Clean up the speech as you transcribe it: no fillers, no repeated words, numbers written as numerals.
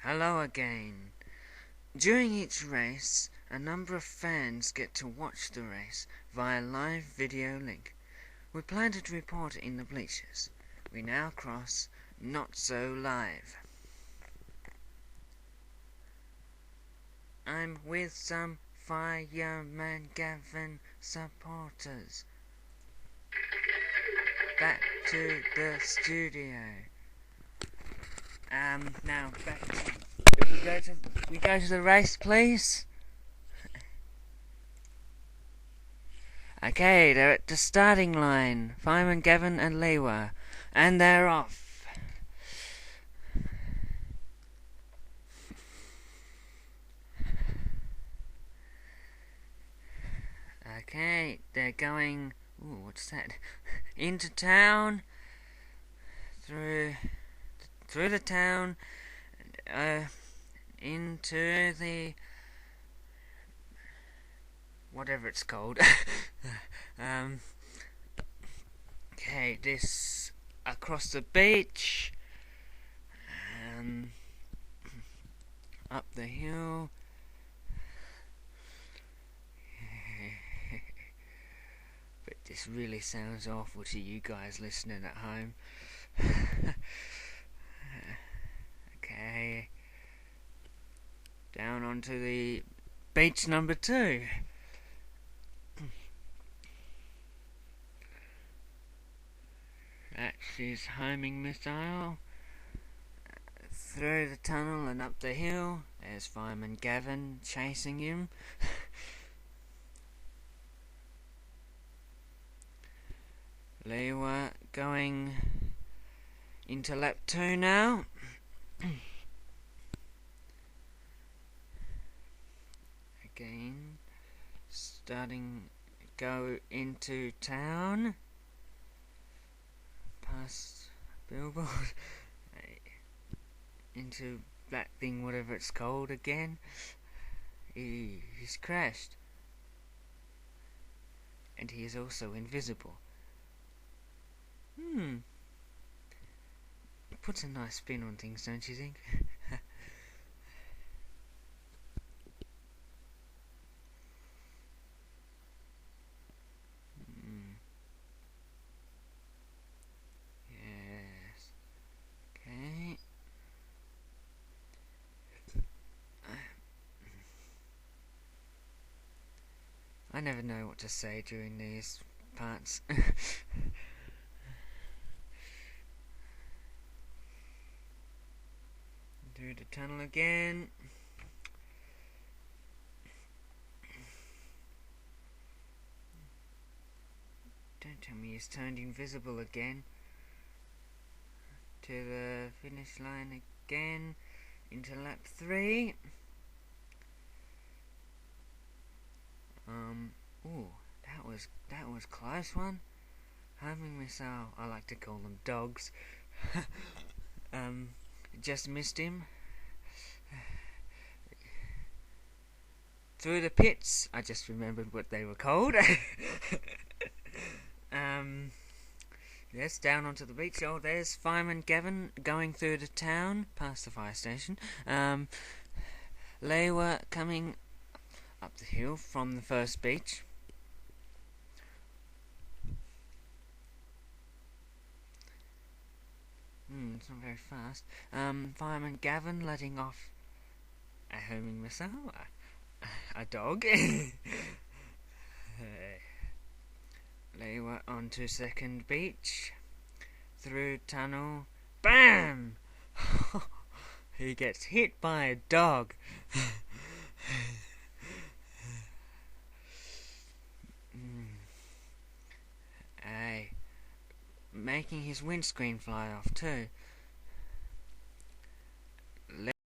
Hello again. During each race, a number of fans get to watch the race via live video link. We planted to report in the bleachers. We now cross Not So Live. I'm with some Fireman Gavin supporters. Back to the studio. Now back to... We go to the race, please. Okay, they're at the starting line. Fireman Gavin and Lewa. And they're off. Okay, they're going... Ooh, what's that? Into town. Through the town. Into the... whatever it's called. Okay, this... across the beach. Up the hill. But this really sounds awful to you guys listening at home. Okay. Down onto the beach number 2. That's his homing missile. Through the tunnel and up the hill. There's Fireman Gavin chasing him. Lewa going into lap 2 now. Again, starting go into town, past billboard, into that thing, whatever it's called again. He's crashed, and he is also invisible. Puts a nice spin on things, don't you think? Yes. Okay. I never know what to say during these parts. Through the tunnel again. Don't tell me he's turned invisible again. To the finish line again. Into lap 3. Ooh, that was close one. Homing missile, I like to call them dogs. Just missed him. Through the pits, I just remembered what they were called. Yes, down onto the beach. Oh, there's Fireman Gavin going through the town, past the fire station. Lewa coming up the hill from the first beach. It's not very fast. Fireman Gavin letting off a homing missile, a dog. Lewa onto second beach, through tunnel, BAM! He gets hit by a dog. Making his windscreen fly off too.